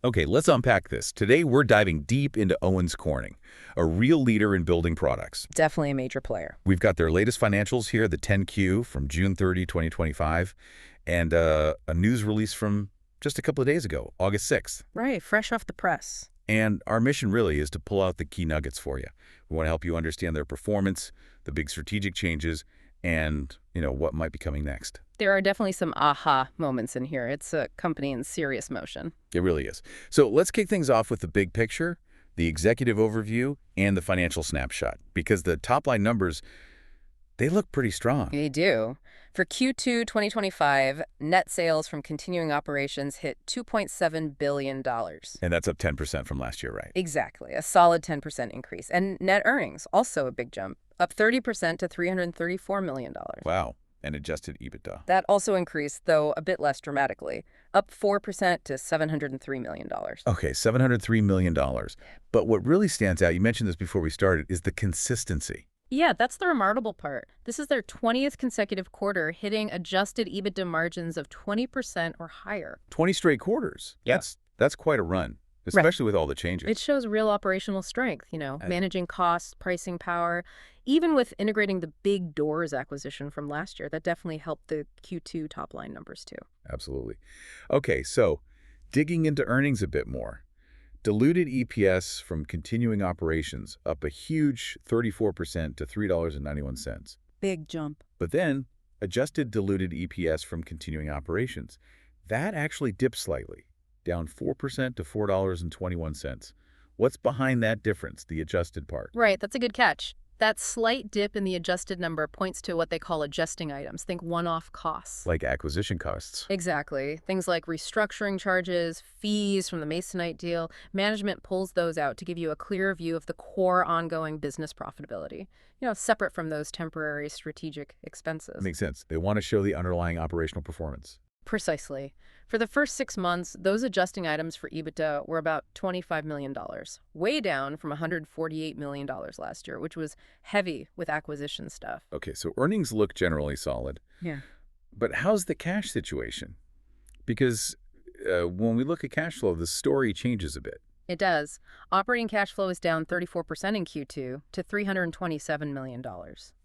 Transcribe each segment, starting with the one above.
Okay, let's unpack this. Today, we're diving deep into Owens Corning, a real leader in building products. Definitely a major player. We've got their latest financials here, the 10Q from June 30, 2025, and a news release from just a couple of days ago, August 6th. Right, fresh off the press. And our mission really is to pull out the key nuggets for you. We want to help you understand their performance, the big strategic changes, and, what might be coming next. There are definitely some aha moments in here. It's a company in serious motion. It really is. So let's kick things off with the big picture, the executive overview, and the financial snapshot, because the top-line numbers, they look pretty strong. They do. For Q2 2025, net sales from continuing operations hit $2.7 billion. And that's up 10% from last year, right? Exactly, a solid 10% increase. And net earnings, also a big jump, up 30% to $334 million. Wow. And adjusted EBITDA. That also increased, though a bit less dramatically, up 4% to $703 million. Okay, $703 million. But what really stands out, you mentioned this before we started, is the consistency. Yeah, that's the remarkable part. This is their 20th consecutive quarter hitting adjusted EBITDA margins of 20% or higher. 20 straight quarters. Yeah. That's quite a run, especially with all the changes. It shows real operational strength, managing costs, pricing power. Even with integrating the Big Doors acquisition from last year, that definitely helped the Q2 top-line numbers too. Absolutely. Okay, so digging into earnings a bit more. Diluted EPS from continuing operations up a huge 34% to $3.91. Big jump. But then, adjusted diluted EPS from continuing operations, that actually dipped slightly, down 4% to $4.21. What's behind that difference, the adjusted part? Right, that's a good catch. That slight dip in the adjusted number points to what they call adjusting items. Think one-off costs. Like acquisition costs. Exactly. Things like restructuring charges, fees from the Masonite deal. Management pulls those out to give you a clear view of the core ongoing business profitability, separate from those temporary strategic expenses. Makes sense. They want to show the underlying operational performance. Precisely. For the first 6 months, those adjusting items for EBITDA were about $25 million, way down from $148 million last year, which was heavy with acquisition stuff. Okay, so earnings look generally solid. Yeah. But how's the cash situation? Because when we look at cash flow, the story changes a bit. It does. Operating cash flow is down 34% in Q2 to $327 million.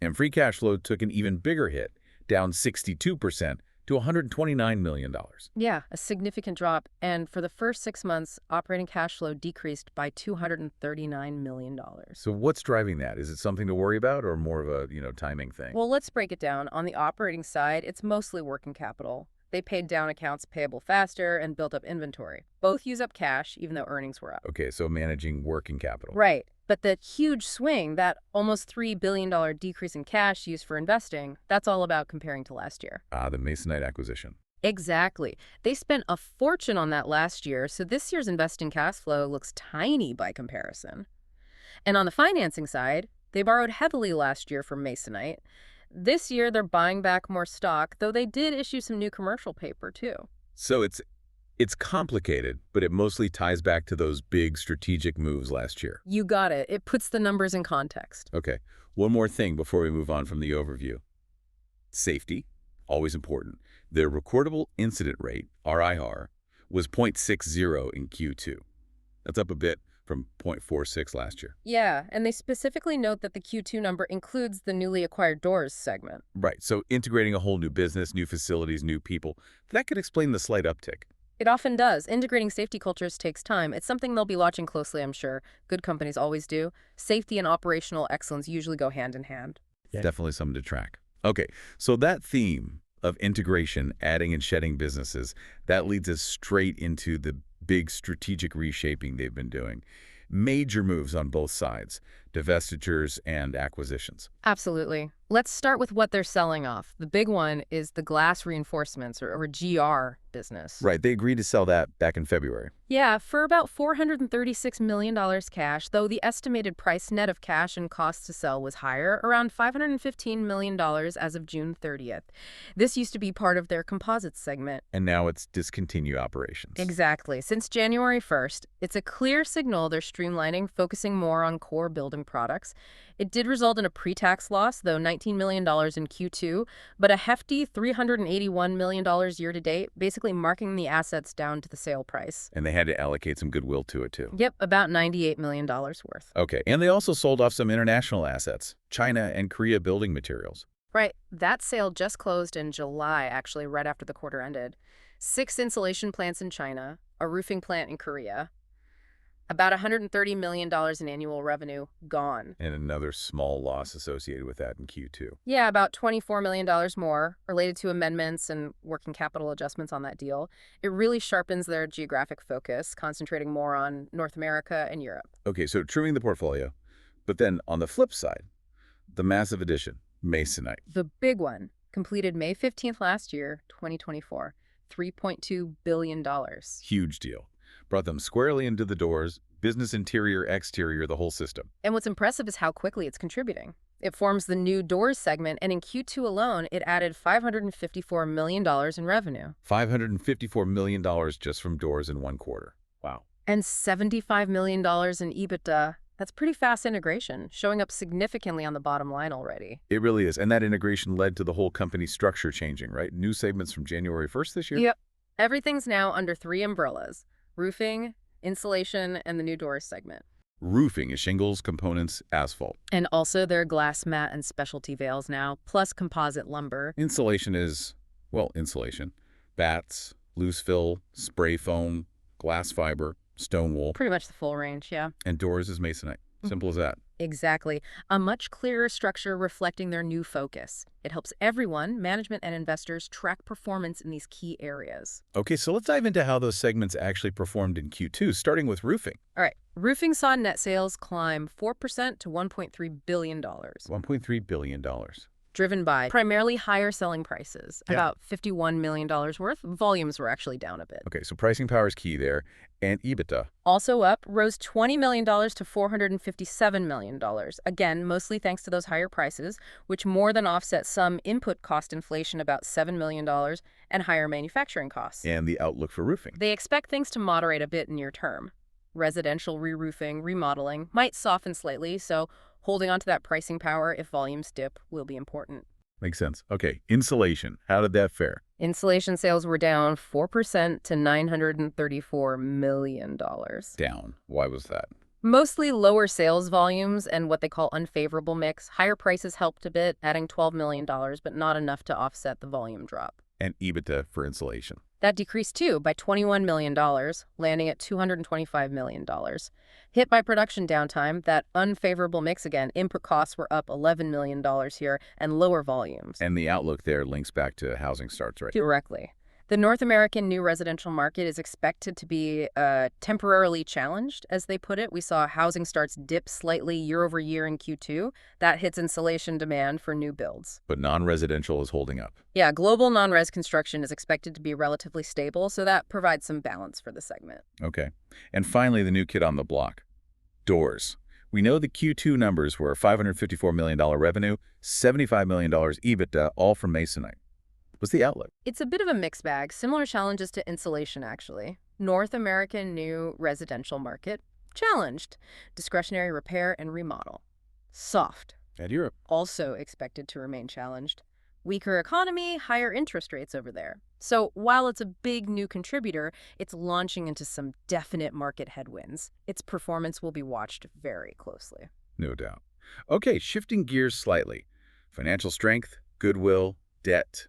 And free cash flow took an even bigger hit, down 62% to $129 million. Yeah, a significant drop. And for the first 6 months, operating cash flow decreased by $239 million. So what's driving that? Is it something to worry about or more of a, timing thing? Well, let's break it down. On the operating side, it's mostly working capital. They paid down accounts payable faster and built up inventory. Both use up cash, even though earnings were up. Okay, so managing working capital. Right. But the huge swing, that almost $3 billion decrease in cash used for investing, that's all about comparing to last year. The Masonite acquisition. Exactly. They spent a fortune on that last year, so this year's investing cash flow looks tiny by comparison. And on the financing side, they borrowed heavily last year from Masonite. This year, they're buying back more stock, though they did issue some new commercial paper, too. So it's complicated, but it mostly ties back to those big strategic moves last year. You got it. It puts the numbers in context. Okay, one more thing before we move on from the overview. Safety, always important. Their recordable incident rate, RIR, was 0.60 in Q2. That's up a bit from 0.46 last year. Yeah, and they specifically note that the Q2 number includes the newly acquired Doors segment. Right, so integrating a whole new business, new facilities, new people, that could explain the slight uptick. It often does. Integrating safety cultures takes time. It's something they'll be watching closely, I'm sure. Good companies always do. Safety and operational excellence usually go hand in hand. Yeah. Definitely something to track. Okay, so that theme of integration, adding and shedding businesses, that leads us straight into the big strategic reshaping they've been doing. Major moves on both sides, divestitures and acquisitions. Absolutely. Let's start with what they're selling off. The big one is the glass reinforcements, or GR business. Right, they agreed to sell that back in February. Yeah, for about $436 million cash, though the estimated price net of cash and costs to sell was higher, around $515 million as of June 30th. This used to be part of their composites segment. And now it's discontinue operations. Exactly. Since January 1st, it's a clear signal they're streamlining, focusing more on core building roofing products. It did result in a pre-tax loss, though $19 million in Q2, but a hefty $381 million year-to-date, basically marking the assets down to the sale price. And they had to allocate some goodwill to it, too. Yep, about $98 million worth. Okay, and they also sold off some international assets, China and Korea building materials. Right. That sale just closed in July, actually, right after the quarter ended. 6 insulation plants in China, a roofing plant in Korea. About $130 million in annual revenue gone. And another small loss associated with that in Q2. Yeah, about $24 million more related to amendments and working capital adjustments on that deal. It really sharpens their geographic focus, concentrating more on North America and Europe. Okay, so trimming the portfolio. But then on the flip side, the massive addition, Masonite. The big one, completed May 15th last year, 2024. $3.2 billion. Huge deal. Brought them squarely into the doors, business interior, exterior, the whole system. And what's impressive is how quickly it's contributing. It forms the new doors segment, and in Q2 alone, it added $554 million in revenue. $554 million just from doors in one quarter. Wow. And $75 million in EBITDA. That's pretty fast integration, showing up significantly on the bottom line already. It really is. And that integration led to the whole company structure changing, right? New segments from January 1st this year? Yep. Everything's now under 3 umbrellas: roofing, insulation, and the new doors segment. Roofing is shingles, components, asphalt. And also their glass mat and specialty veils now, plus composite lumber. Insulation is, well, insulation. Bats, loose fill, spray foam, glass fiber, stone wool. Pretty much the full range, yeah. And doors is Masonite. Simple as that. Exactly. A much clearer structure reflecting their new focus. It helps everyone, management and investors, track performance in these key areas. Okay, so let's dive into how those segments actually performed in Q2, starting with roofing. All right. Roofing saw net sales climb 4% to $1.3 billion. $1.3 billion. Driven by primarily higher selling prices, Yeah. about $51 million worth. Volumes were actually down a bit. Okay, so pricing power is key there. And EBITDA. Also up, rose $20 million to $457 million. Again, mostly thanks to those higher prices, which more than offset some input cost inflation, about $7 million, and higher manufacturing costs. And the outlook for roofing. They expect things to moderate a bit near term. Residential re-roofing, remodeling might soften slightly, so holding on to that pricing power if volumes dip will be important. Makes sense. Okay, insulation. How did that fare? Insulation sales were down 4% to $934 million. Down. Why was that? Mostly lower sales volumes and what they call unfavorable mix. Higher prices helped a bit, adding $12 million, but not enough to offset the volume drop. And EBITDA for insulation. That decreased too by $21 million, landing at $225 million. Hit by production downtime, that unfavorable mix again, input costs were up $11 million here, and lower volumes. And the outlook there links back to housing starts, right? Directly. The North American new residential market is expected to be temporarily challenged, as they put it. We saw housing starts dip slightly year over year in Q2. That hits insulation demand for new builds. But non-residential is holding up. Yeah, global non-res construction is expected to be relatively stable, so that provides some balance for the segment. Okay. And finally, the new kid on the block. Doors. We know the Q2 numbers were $554 million revenue, $75 million EBITDA, all from Masonite. What's the outlook? It's a bit of a mixed bag. Similar challenges to insulation, actually. North American new residential market, challenged. Discretionary repair and remodel, soft. And Europe. Also expected to remain challenged. Weaker economy, higher interest rates over there. So while it's a big new contributor, it's launching into some definite market headwinds. Its performance will be watched very closely. No doubt. Okay, shifting gears slightly. Financial strength, goodwill, debt.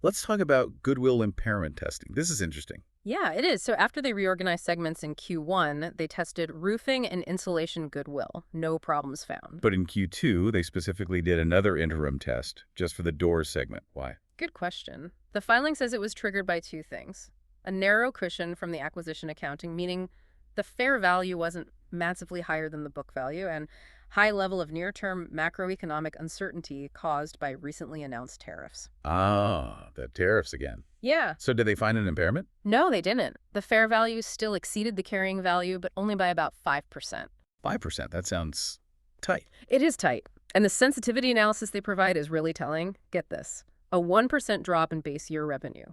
Let's talk about goodwill impairment testing. This is interesting. Yeah, it is. So after they reorganized segments in Q1, they tested roofing and insulation goodwill. No problems found. But in Q2, they specifically did another interim test just for the doors segment. Why? Good question. The filing says it was triggered by 2 things. A narrow cushion from the acquisition accounting, meaning the fair value wasn't massively higher than the book value, and high level of near-term macroeconomic uncertainty caused by recently announced tariffs. Ah, the tariffs again. Yeah. So did they find an impairment? No, they didn't. The fair value still exceeded the carrying value, but only by about 5%. 5%. That sounds tight. It is tight. And the sensitivity analysis they provide is really telling. Get this. A 1% drop in base year revenue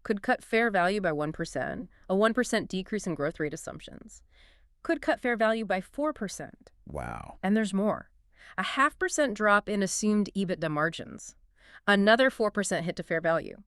could cut fair value by 1%, a 1% decrease in growth rate assumptions. could cut fair value by 4%. Wow. And there's more. A 0.5% drop in assumed EBITDA margins. Another 4% hit to fair value.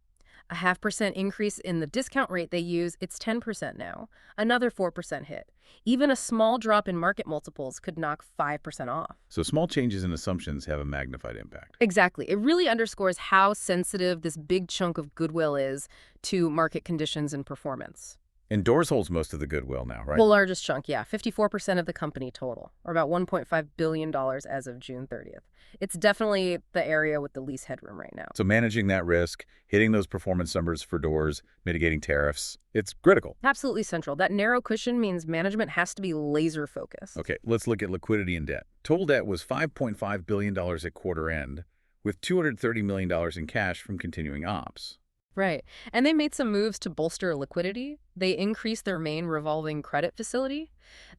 A 0.5% increase in the discount rate they use, it's 10% now. Another 4% hit. Even a small drop in market multiples could knock 5% off. So small changes in assumptions have a magnified impact. Exactly. It really underscores how sensitive this big chunk of goodwill is to market conditions and performance. And Doors holds most of the goodwill now, right? The largest chunk, yeah, 54% of the company total, or about $1.5 billion as of June 30th. It's definitely the area with the least headroom right now. So managing that risk, hitting those performance numbers for Doors, mitigating tariffs, it's critical. Absolutely central. That narrow cushion means management has to be laser focused. Okay, let's look at liquidity and debt. Total debt was $5.5 billion at quarter end, with $230 million in cash from continuing ops. Right. And they made some moves to bolster liquidity. They increased their main revolving credit facility,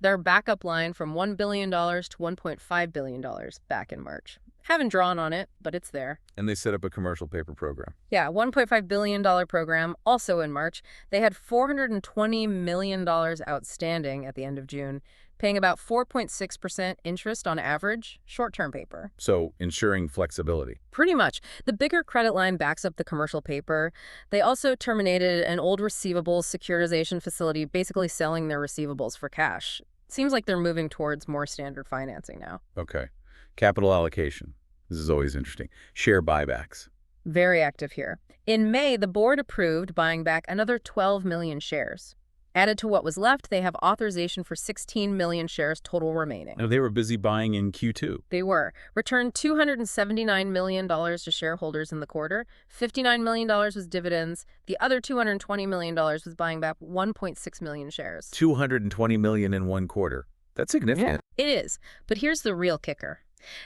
their backup line from $1 billion to $1.5 billion back in March. Haven't drawn on it, but it's there. And they set up a commercial paper program. Yeah, $1.5 billion program, also in March. They had $420 million outstanding at the end of June, paying about 4.6% interest on average, short-term paper. So ensuring flexibility. Pretty much. The bigger credit line backs up the commercial paper. They also terminated an old receivables securitization facility, basically selling their receivables for cash. Seems like they're moving towards more standard financing now. Okay. Capital allocation. This is always interesting. Share buybacks. Very active here. In May, the board approved buying back another 12 million shares. Added to what was left, they have authorization for 16 million shares total remaining. Now, they were busy buying in Q2. They were. Returned $279 million to shareholders in the quarter. $59 million was dividends. The other $220 million was buying back 1.6 million shares. $220 million in one quarter. That's significant. It is. But here's the real kicker.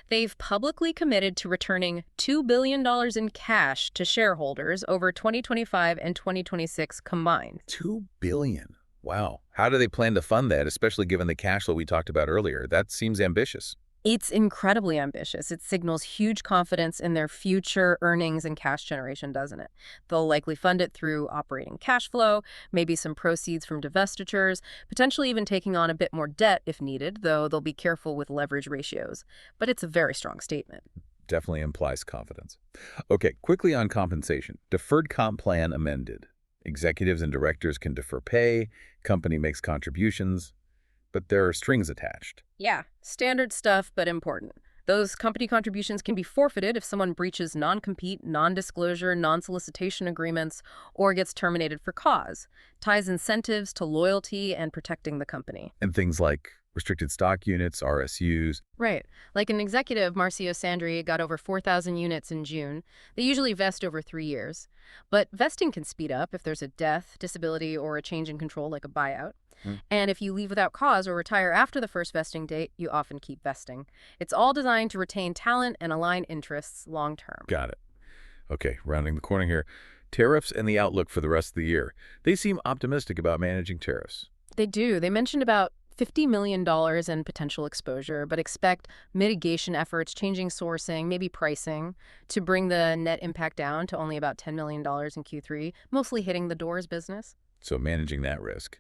They've publicly committed to returning $2 billion in cash to shareholders over 2025 and 2026 combined. $2 billion. Wow. How do they plan to fund that, especially given the cash flow we talked about earlier? That seems ambitious. It's incredibly ambitious. It signals huge confidence in their future earnings and cash generation, doesn't it? They'll likely fund it through operating cash flow, maybe some proceeds from divestitures, potentially even taking on a bit more debt if needed, though they'll be careful with leverage ratios. But it's a very strong statement. Definitely implies confidence. Okay, quickly on compensation. Deferred comp plan amended. Executives and directors can defer pay, company makes contributions, but there are strings attached. Yeah, standard stuff, but important. Those company contributions can be forfeited if someone breaches non-compete, non-disclosure, non-solicitation agreements, or gets terminated for cause. Ties incentives to loyalty and protecting the company. And things like restricted stock units, RSUs. Right. Like an executive, Marcio Sandri, got over 4,000 units in June. They usually vest over 3 years. But vesting can speed up if there's a death, disability, or a change in control like a buyout. And if you leave without cause or retire after the first vesting date, you often keep vesting. It's all designed to retain talent and align interests long term. Got it. Okay, rounding the corner here. Tariffs and the outlook for the rest of the year. They seem optimistic about managing tariffs. They do. They mentioned about $50 million in potential exposure, but expect mitigation efforts, changing sourcing, maybe pricing, to bring the net impact down to only about $10 million in Q3, mostly hitting the Doors business. So managing that risk.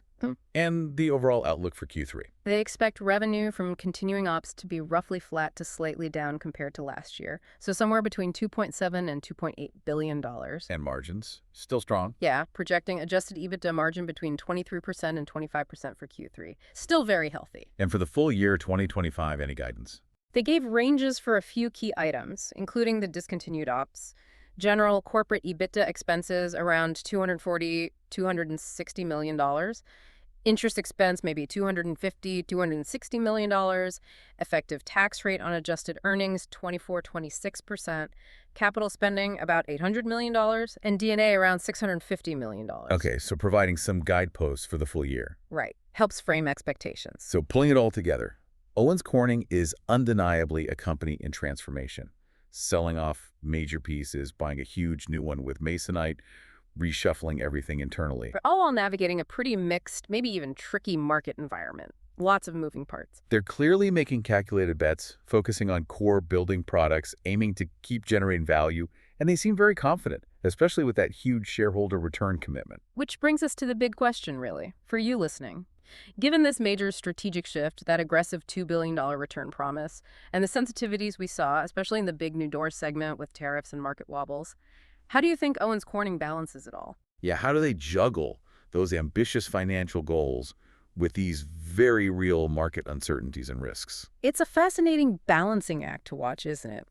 And the overall outlook for Q3. They expect revenue from continuing ops to be roughly flat to slightly down compared to last year, so somewhere between $2.7 and $2.8 billion. And margins, still strong. Yeah, projecting adjusted EBITDA margin between 23% and 25% for Q3. Still very healthy. And for the full year 2025, any guidance? They gave ranges for a few key items, including the discontinued ops. General corporate EBITDA expenses around $260 million. Interest expense maybe $260 million. Effective tax rate on adjusted earnings 26%. Capital spending about $800 million. And D&A around $650 million. Okay, so providing some guideposts for the full year. Right. Helps frame expectations. So pulling it all together, Owens Corning is undeniably a company in transformation. Selling off major pieces, buying a huge new one with Masonite, reshuffling everything internally. But all while navigating a pretty mixed, maybe even tricky market environment. Lots of moving parts. They're clearly making calculated bets, focusing on core building products, aiming to keep generating value, and they seem very confident, especially with that huge shareholder return commitment. Which brings us to the big question, really, for you listening. Given this major strategic shift, that aggressive $2 billion return promise, and the sensitivities we saw, especially in the big new door segment with tariffs and market wobbles, how do you think Owens Corning balances it all? Yeah, how do they juggle those ambitious financial goals with these very real market uncertainties and risks? It's a fascinating balancing act to watch, isn't it?